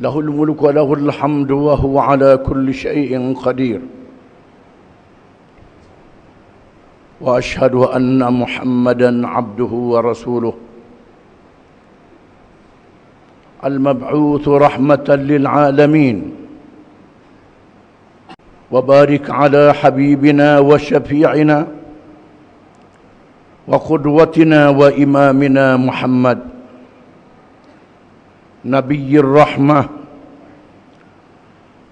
له الملك وله الحمد وهو على كل شيء قدير وأشهد أن محمدا عبده ورسوله المبعوث رحمة للعالمين وبارك على حبيبنا وشفيعنا وقدوتنا وإمامنا محمد نبي الرحمة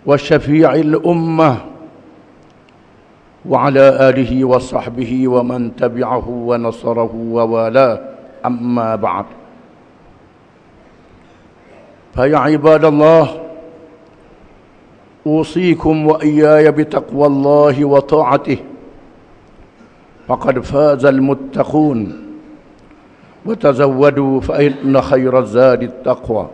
وشفيع الأمة وعلى آله وصحبه ومن تبعه ونصره ووالاه أما بعد فيا عباد الله أوصيكم وإياي بتقوى الله وطاعته فقد فاز المتقون وتزودوا فإن خير الزاد التقوى.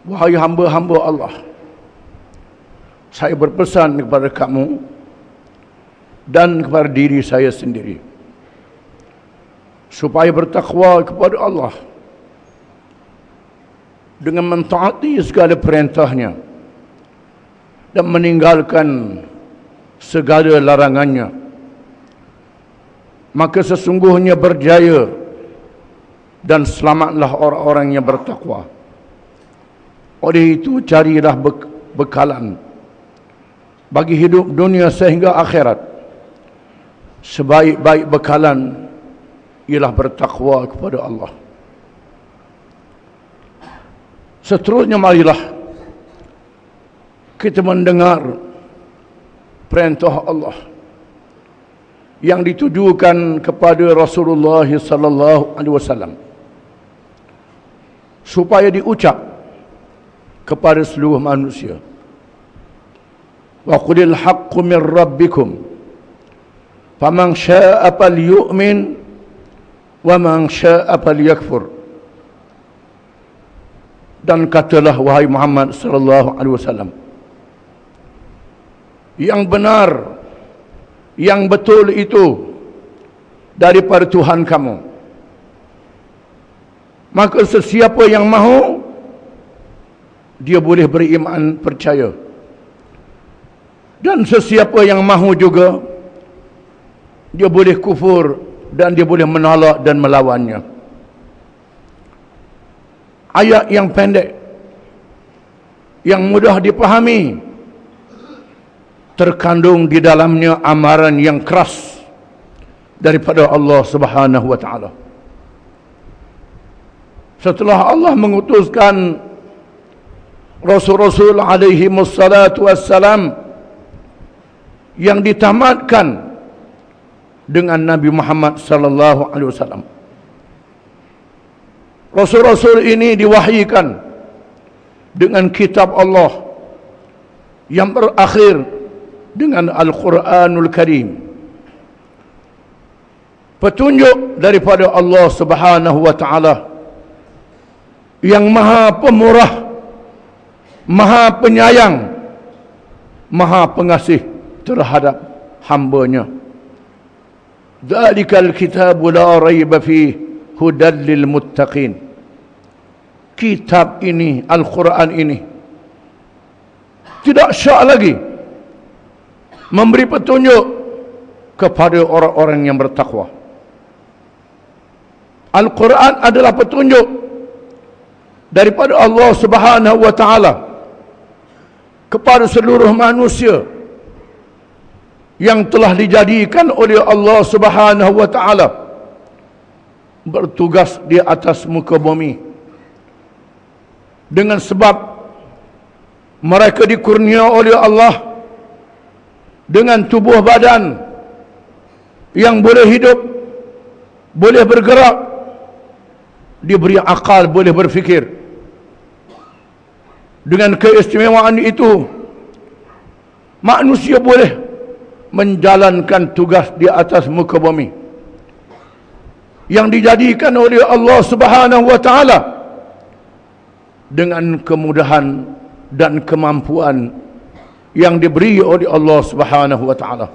Wahai hamba-hamba Allah, saya berpesan kepada kamu dan kepada diri saya sendiri supaya bertakwa kepada Allah dengan mentaati segala perintahnya dan meninggalkan segala larangannya, maka sesungguhnya berjaya dan selamatlah orang-orang yang bertakwa. Oleh itu carilah bekalan bagi hidup dunia sehingga akhirat. Sebaik-baik bekalan ialah bertakwa kepada Allah. Seterusnya marilah kita mendengar perintah Allah yang ditujukan kepada Rasulullah sallallahu alaihi wasallam supaya diucap kepada seluruh manusia. Wa qulil haqqu min rabbikum faman syaa'a falyu'min wa man syaa'a falyakfur. Dan katalah wahai Muhammad sallallahu alaihi wasallam, yang benar, yang betul itu daripada Tuhan kamu. Maka sesiapa yang mahu, dia boleh beriman, percaya. Dan sesiapa yang mahu juga, dia boleh kufur dan dia boleh menolak dan melawannya. Ayat yang pendek, yang mudah dipahami, terkandung di dalamnya amaran yang keras daripada Allah Subhanahu wa taala. Setelah Allah mengutuskan Rasul-Rasul alaihi wassalatu wassalam yang ditamatkan dengan Nabi Muhammad sallallahu alaihi wasallam. Rasul-Rasul ini diwahyikan dengan kitab Allah yang berakhir dengan Al-Quranul Karim. Petunjuk daripada Allah Subhanahu wa taala yang Maha Pemurah, Maha Penyayang, Maha Pengasih terhadap hamba-Nya. Dzalikal kitabu la raiba fihi hudan lil muttaqin. Kitab ini, Al-Quran ini, tidak syak lagi memberi petunjuk kepada orang-orang yang bertakwa. Al-Quran adalah petunjuk daripada Allah Subhanahu wa taala kepada seluruh manusia yang telah dijadikan oleh Allah Subhanahu wa taala bertugas di atas muka bumi, dengan sebab mereka dikurnia oleh Allah dengan tubuh badan yang boleh hidup, boleh bergerak, diberi akal, boleh berfikir. Dengan keistimewaan itu, manusia boleh menjalankan tugas di atas muka bumi yang dijadikan oleh Allah Subhanahu wa taala dengan kemudahan dan kemampuan yang diberi oleh Allah Subhanahu wa taala.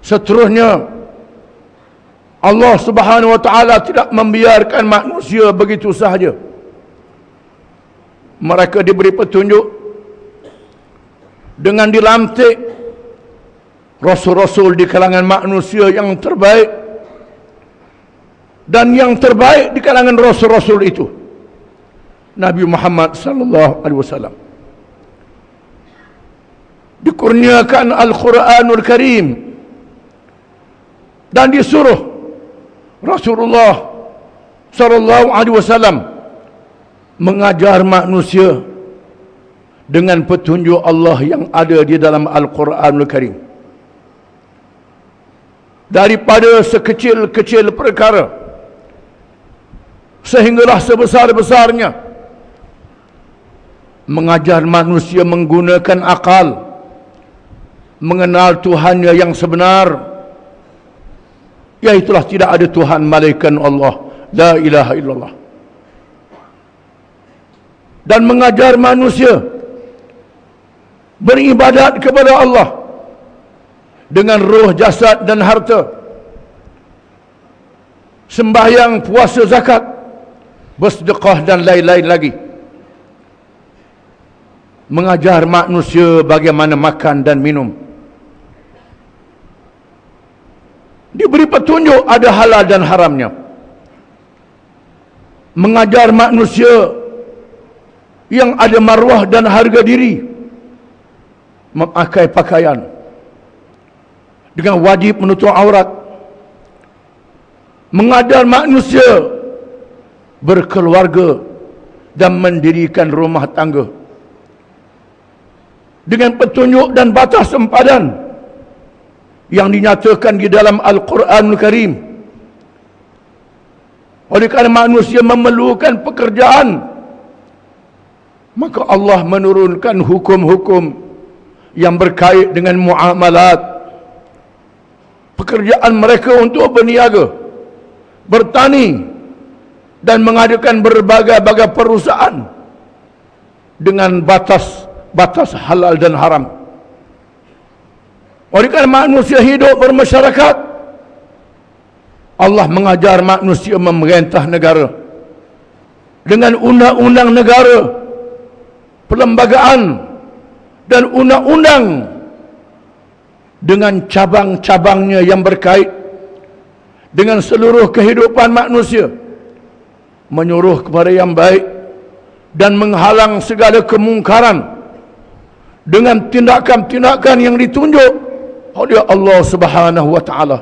Seterusnya Allah Subhanahu wa taala tidak membiarkan manusia begitu sahaja. Mereka diberi petunjuk dengan dilantik rasul-rasul di kalangan manusia yang terbaik, dan yang terbaik di kalangan rasul-rasul itu Nabi Muhammad sallallahu alaihi wasallam. Dikurniakan Al-Quranul Karim dan disuruh Rasulullah sallallahu alaihi wasallam mengajar manusia dengan petunjuk Allah yang ada di dalam Al-Quranul Karim. Daripada sekecil-kecil perkara sehinggalah sebesar-besarnya, mengajar manusia menggunakan akal, mengenal Tuhannya yang sebenar, iaitulah tidak ada Tuhan melainkan Allah, la ilaha illallah. Dan mengajar manusia beribadat kepada Allah dengan roh, jasad dan harta, sembahyang, puasa, zakat, bersedekah dan lain-lain lagi. Mengajar manusia bagaimana makan dan minum. Diberi petunjuk ada halal dan haramnya. Mengajar manusia yang ada maruah dan harga diri, memakai pakaian dengan wajib menutup aurat. Mengajar manusia berkeluarga dan mendirikan rumah tangga dengan petunjuk dan batas sempadan yang dinyatakan di dalam Al-Quranul Karim. Oleh kerana manusia memerlukan pekerjaan, maka Allah menurunkan hukum-hukum yang berkait dengan muamalat, pekerjaan mereka untuk berniaga, bertani, dan mengadakan berbagai-bagai perusahaan dengan batas halal dan haram. Oleh kerana manusia hidup bermasyarakat, Allah mengajar manusia memerintah negara dengan undang-undang negara, perlembagaan dan undang-undang dengan cabang-cabangnya yang berkait dengan seluruh kehidupan manusia, menyuruh kepada yang baik dan menghalang segala kemungkaran dengan tindakan-tindakan yang ditunjuk oleh Allah Subhanahu wa taala.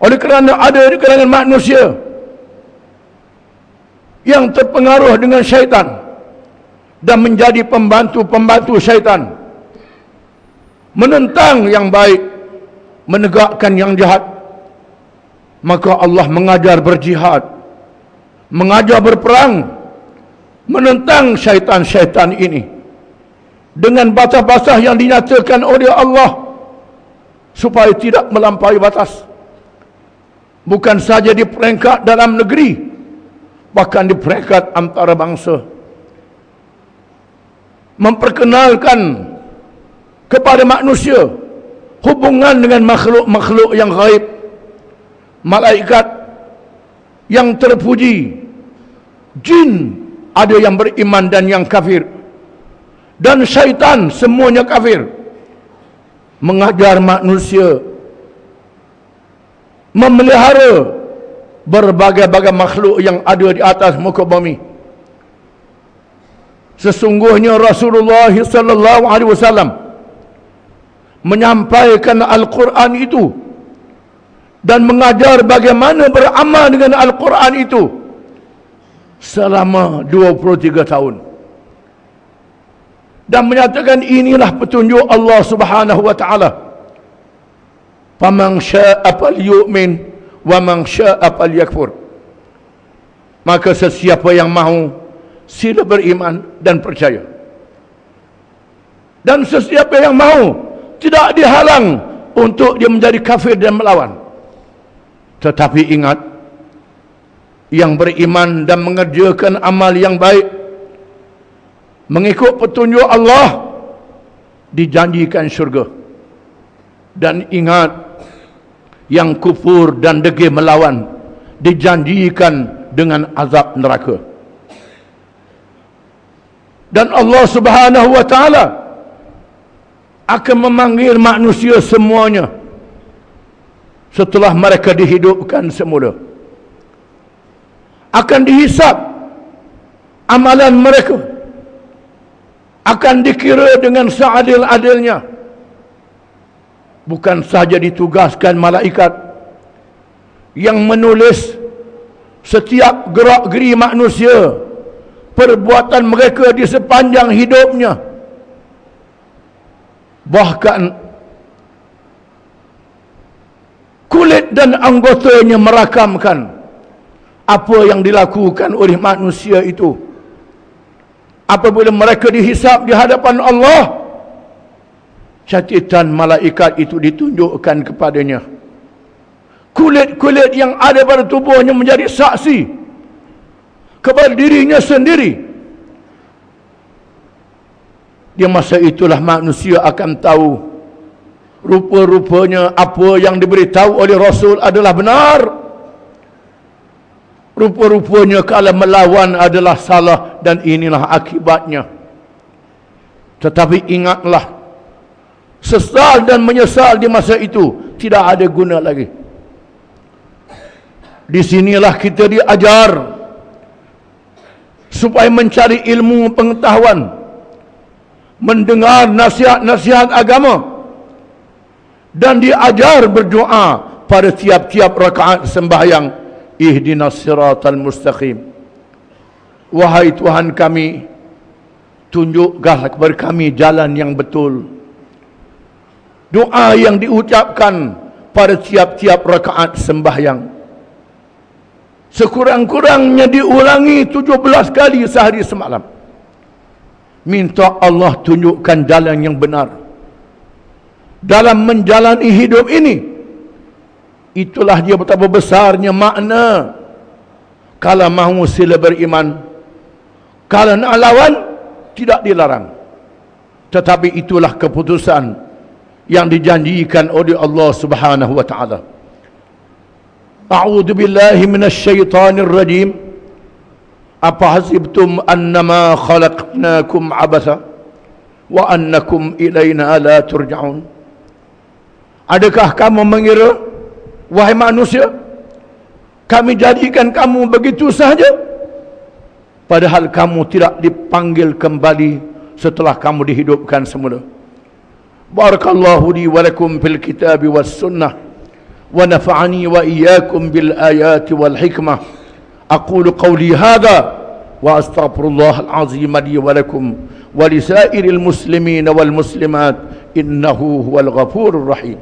Oleh kerana ada di kalangan manusia yang terpengaruh dengan syaitan dan menjadi pembantu-pembantu syaitan, menentang yang baik, menegakkan yang jahat, maka Allah mengajar berjihad, mengajar berperang, menentang syaitan-syaitan ini dengan batas-batas yang dinyatakan oleh Allah supaya tidak melampaui batas. Bukan saja di peringkat dalam negeri, bahkan di peringkat antara bangsa. Memperkenalkan kepada manusia hubungan dengan makhluk-makhluk yang gaib, malaikat yang terpuji, jin, ada yang beriman dan yang kafir, dan syaitan, semuanya kafir. Mengajar manusia memelihara berbagai-bagai makhluk yang ada di atas muka bumi. Sesungguhnya Rasulullah sallallahu alaihi wasallam menyampaikan Al-Quran itu dan mengajar bagaimana beramal dengan Al-Quran itu selama 23 tahun, dan menyatakan inilah petunjuk Allah Subhanahu wa taala. Faman syaa'a falyu'min wa man syaa'a falyakfur. Maka sesiapa yang mahu, sila beriman dan percaya. Dan sesiapa yang mahu, tidak dihalang untuk dia menjadi kafir dan melawan. Tetapi ingat, yang beriman dan mengerjakan amal yang baik, mengikut petunjuk Allah, dijanjikan syurga. Dan ingat, yang kufur dan degil melawan dijanjikan dengan azab neraka. Dan Allah Subhanahu wa taala akan memanggil manusia semuanya setelah mereka dihidupkan semula. Akan dihisap amalan mereka, akan dikira dengan seadil-adilnya. Bukan sahaja ditugaskan malaikat yang menulis setiap gerak-geri manusia, perbuatan mereka di sepanjang hidupnya, bahkan kulit dan anggotanya merakamkan apa yang dilakukan oleh manusia itu. Apabila mereka dihisap di hadapan Allah, catatan malaikat itu ditunjukkan kepadanya. Kulit-kulit yang ada pada tubuhnya menjadi saksi kepada dirinya sendiri. Di masa itulah manusia akan tahu rupa-rupanya apa yang diberitahu oleh Rasul adalah benar. Rupa-rupanya kalau melawan adalah salah dan inilah akibatnya. Tetapi ingatlah, sesal dan menyesal di masa itu tidak ada guna lagi. Di sinilah kita diajar supaya mencari ilmu pengetahuan, mendengar nasihat-nasihat agama, dan diajar berdoa pada tiap-tiap rakaat sembahyang. Ihdinas siratal mustaqim. Wahai Tuhan kami, tunjukkanlah kepada kami jalan yang betul. Doa yang diucapkan pada tiap-tiap rakaat sembahyang, sekurang-kurangnya diulangi 17 kali sehari semalam. Minta Allah tunjukkan jalan yang benar dalam menjalani hidup ini. Itulah dia betapa besarnya makna kalau mahu sila beriman, kalau nak lawan tidak dilarang. Tetapi itulah keputusan yang dijanjikan oleh Allah Subhanahu wa taala. A'udzu billahi minasy syaithanir rajim. Apa hasibtum annama khalaqnakum abatha wa annakum ilaina la turja'un? Adakah kamu mengira, wahai manusia, kami jadikan kamu begitu sahaja, padahal kamu tidak dipanggil kembali setelah kamu dihidupkan semula. Barakallahu li wa lakum fil kitab was sunnah wa nafa'ani wa iyyakum bil ayati wal hikmah. Aqulu qawli hadha wa astaghfirullah al-azim li wa lakum wa li sa'iril muslimin wal muslimat innahu huwal ghafurur rahim.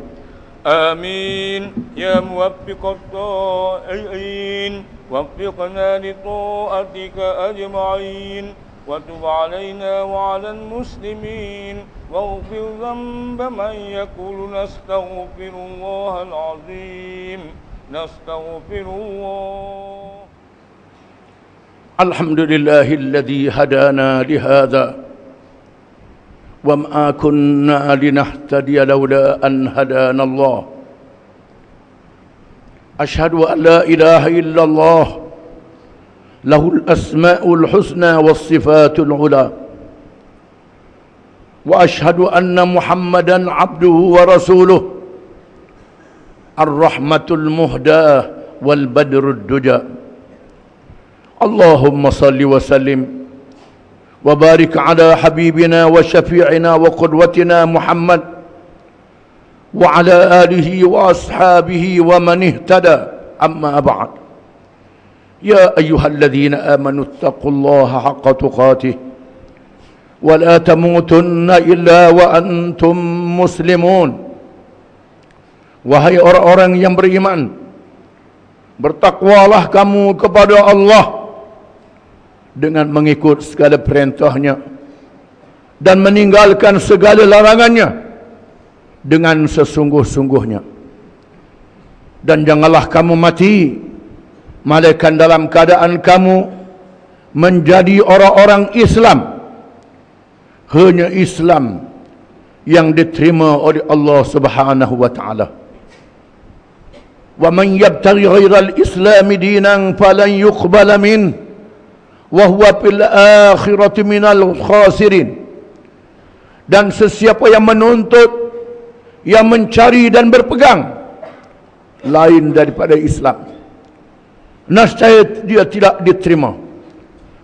آمين يا موفق الطائعين وفقنا لطاعتك أجمعين وتب علينا وعلى المسلمين واغفر ذنب من يقول نستغفر الله العظيم نستغفر الله. الحمد لله الذي هدانا لهذا وما كنا لنهتدي لولا أن هدانا الله. أشهد أن لا إله إلا الله له الأسماء الحسنى والصفات العلى وأشهد أن محمدا عبده ورسوله الرحمة المهداة والبدر الدجى. اللهم صل وسلم وبارك على حبيبنا وشفيعنا وقدوتنا محمد وعلى آله وأصحابه ومن اهتدى. أما بعد، يا أيها الذين آمنوا اتقوا الله حق تقاته ولا تموتن إلا وأنتم مسلمون. Wahai orang-orang yang beriman, bertakwalah kamu kepada Allah dengan mengikut segala perintahnya dan meninggalkan segala larangannya dengan sesungguh-sungguhnya. Dan janganlah kamu mati melainkan dalam keadaan kamu menjadi orang-orang Islam, hanya Islam yang diterima oleh Allah Subhanahu wa taala. wa man yabtaghi ghairal islami dinan falan yuqbala min wa huwa fil akhirati minal khasirin. Dan sesiapa yang menuntut, yang mencari dan berpegang lain daripada Islam, nescaya dia tidak diterima,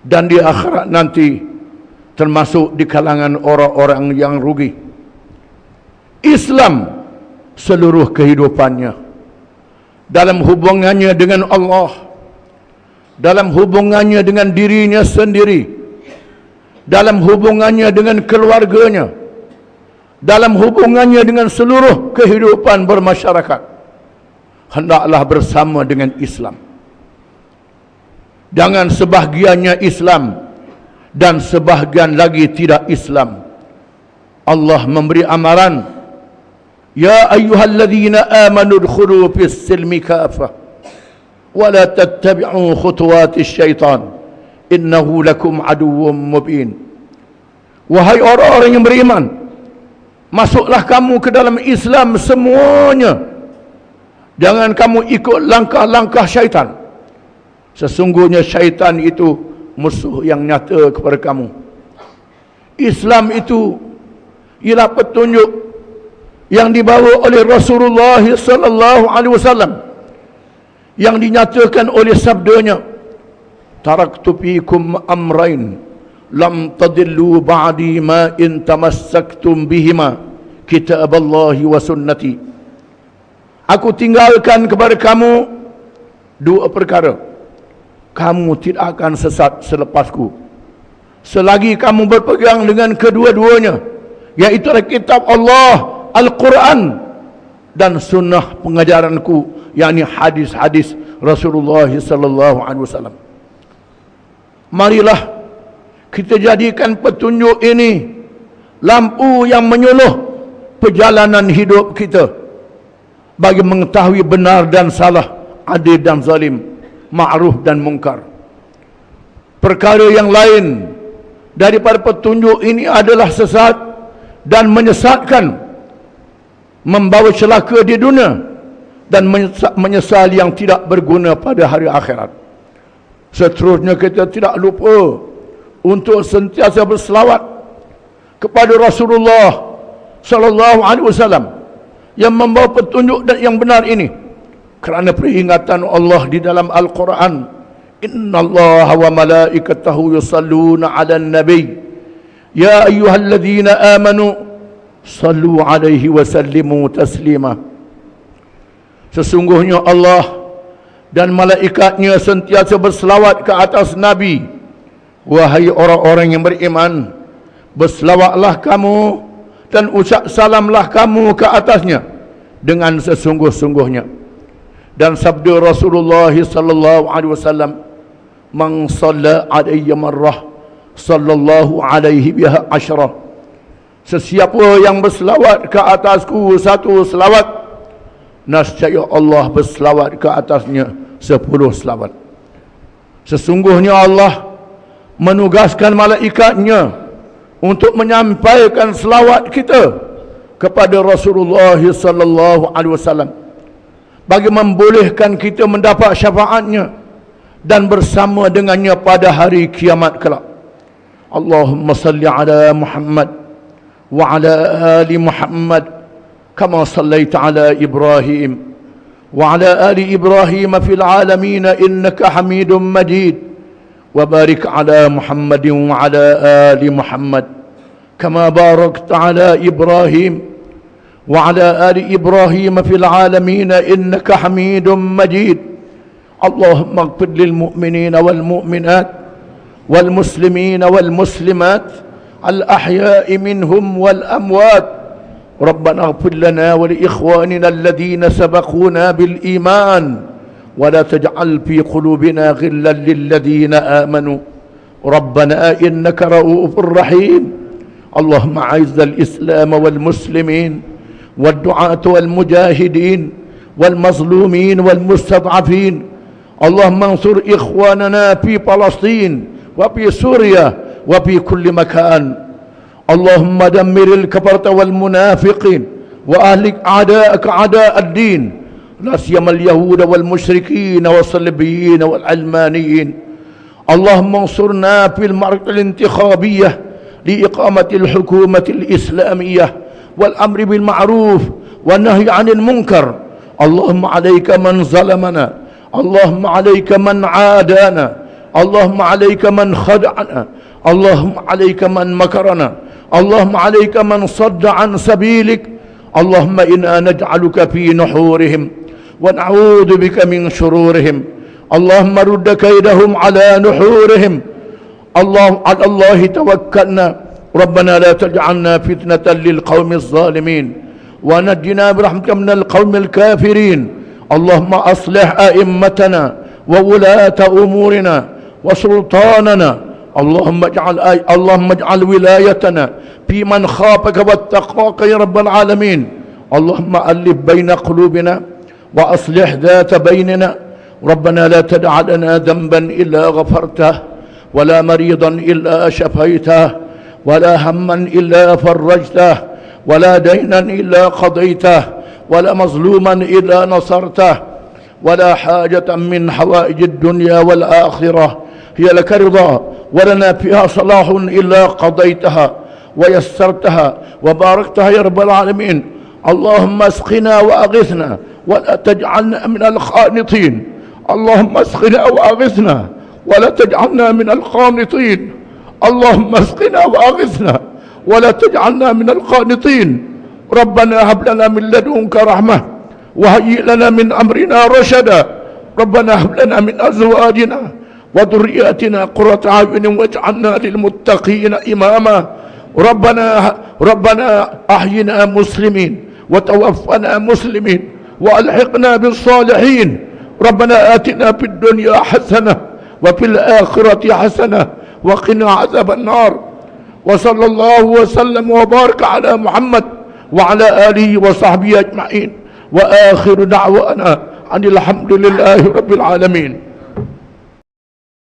dan di akhirat nanti termasuk di kalangan orang-orang yang rugi. Islam seluruh kehidupannya, dalam hubungannya dengan Allah, dalam hubungannya dengan dirinya sendiri, dalam hubungannya dengan keluarganya, dalam hubungannya dengan seluruh kehidupan bermasyarakat, hendaklah bersama dengan Islam. Jangan sebahagiannya Islam dan sebahagian lagi tidak Islam. Allah memberi amaran, ya ayyuhalladzina amanu udkhulu fis silmi kafah wa la tattabi'u khutuwatis syaitan innahu lakum aduwwum mubin. Wahai orang-orang yang beriman, masuklah kamu ke dalam Islam semuanya. Jangan kamu ikut langkah-langkah syaitan. Sesungguhnya syaitan itu musuh yang nyata kepada kamu. Islam itu ialah petunjuk yang dibawa oleh Rasulullah sallallahu alaihi wasallam, yang dinyatakan oleh sabdanya, taraktu fikum amrain lam tadillu ba'di ma in tamassaktum bihima kitaballahi wa sunnati. Aku tinggalkan kepada kamu dua perkara, kamu tidak akan sesat selepasku selagi kamu berpegang dengan kedua-duanya, yaitu kitab Allah Al-Quran dan sunnah pengajaranku, yakni hadis-hadis Rasulullah sallallahu alaihi wasallam. Marilah kita jadikan petunjuk ini lampu yang menyuluh perjalanan hidup kita bagi mengetahui benar dan salah, adil dan zalim, ma'ruf dan mungkar. Perkara yang lain daripada petunjuk ini adalah sesat dan menyesatkan, membawa celaka di dunia dan menyesal yang tidak berguna pada hari akhirat. Seterusnya kita tidak lupa untuk sentiasa berselawat kepada Rasulullah sallallahu alaihi wasallam yang membawa petunjuk dan yang benar ini, kerana peringatan Allah di dalam Al-Quran, innallaha wa malaikatahu yusalluna 'alan nabi ya ayyuhalladzina amanu sallu 'alaihi wa sallimu taslima. Sesungguhnya Allah dan malaikatnya sentiasa berselawat ke atas Nabi. Wahai orang-orang yang beriman, berselawatlah kamu dan ucap salamlah kamu ke atasnya dengan sesungguh-sungguhnya. Dan sabda Rasulullah sallallahu alaihi wasallam, man shalla alayya marrah sallallahu alaihi biha asyrah. Sesiapa yang berselawat ke atasku satu selawat, nescaya Allah berselawat ke atasnya 10 selawat. Sesungguhnya Allah menugaskan malaikatnya untuk menyampaikan selawat kita kepada Rasulullah sallallahu alaihi wasallam bagi membolehkan kita mendapat syafaatnya dan bersama dengannya pada hari kiamat kelak. Allahumma salli ala Muhammad wa ala ali Muhammad kama sallaita ala Ibrahim wa ala ali Ibrahim fil alamin innaka Hamidum Majid. وبارك على محمد وعلى آل محمد كما باركت على إبراهيم وعلى آل إبراهيم في العالمين إنك حميد مجيد. اللهم اغفر للمؤمنين والمؤمنات والمسلمين والمسلمات الأحياء منهم والأموات. ربنا اغفر لنا ولإخواننا الذين سبقونا بالإيمان ولا تجعل في قلوبنا غلا للذين آمنوا ربنا إنك رؤوف رحيم. اللهم أعز الإسلام والمسلمين والدعاة والمجاهدين والمظلومين والمستضعفين. اللهم انصر إخواننا في فلسطين وفي سوريا وفي كل مكان. اللهم دمر الكفرة والمنافقين وأهلك أعداءك أعداء الدين. لا سيما اليهود والمشركين والصليبيين والعلمانيين. اللهم انصرنا في المعركة الانتخابية لإقامة الحكومة الإسلامية والأمر بالمعروف والنهي عن المنكر. اللهم عليك من ظلمنا، اللهم عليك من عادانا، اللهم عليك من خدعنا، اللهم عليك من مكرنا، اللهم عليك من صد عن سبيلك. اللهم إنا نجعلك في نحورهم ونعوذ بك من شرورهم. اللهم رد كيدهم على نحورهم. على الله توكلنا، ربنا لا تجعلنا فتنة للقوم الظالمين ونجنا برحمتك من القوم الكافرين. اللهم أصلح أئمتنا وولاة أمورنا وسلطاننا. اللهم اجعل ولايتنا في من خافك واتقاك يا رب العالمين. اللهم ألف بين قلوبنا وأصلح ذات بيننا. ربنا لا تدع لنا ذنبا إلا غفرته، ولا مريضا إلا شفيته، ولا هما إلا فرجته، ولا دينا إلا قضيته، ولا مظلوما إلا نصرته، ولا حاجة من حوائج الدنيا والآخرة هي لك رضا ولنا فيها صلاح إلا قضيتها ويسرتها وباركتها يا رب العالمين. اللهم اسقنا وأغثنا ولا تجعلنا من القانطين. اللهم اسقنا وأغثنا ولا تجعلنا من القانطين. اللهم اسقنا وأغثنا ولا تجعلنا من القانطين. ربنا هب لنا من لدنك رحمة وهيئ لنا من أمرنا رشدا. ربنا هب لنا من أزواجنا وذرياتنا قرة أعين واجعلنا للمتقين إماما. ربنا أحينا مسلمين وتوفنا مسلمين وألحقنا بالصالحين. ربنا آتنا في الدنيا حسنة وفي الآخرة حسنة وقنا عذاب النار. وصلى الله وسلم وبارك على محمد وعلى آله وصحبه أجمعين. وآخر دعوانا أن الحمد لله رب العالمين.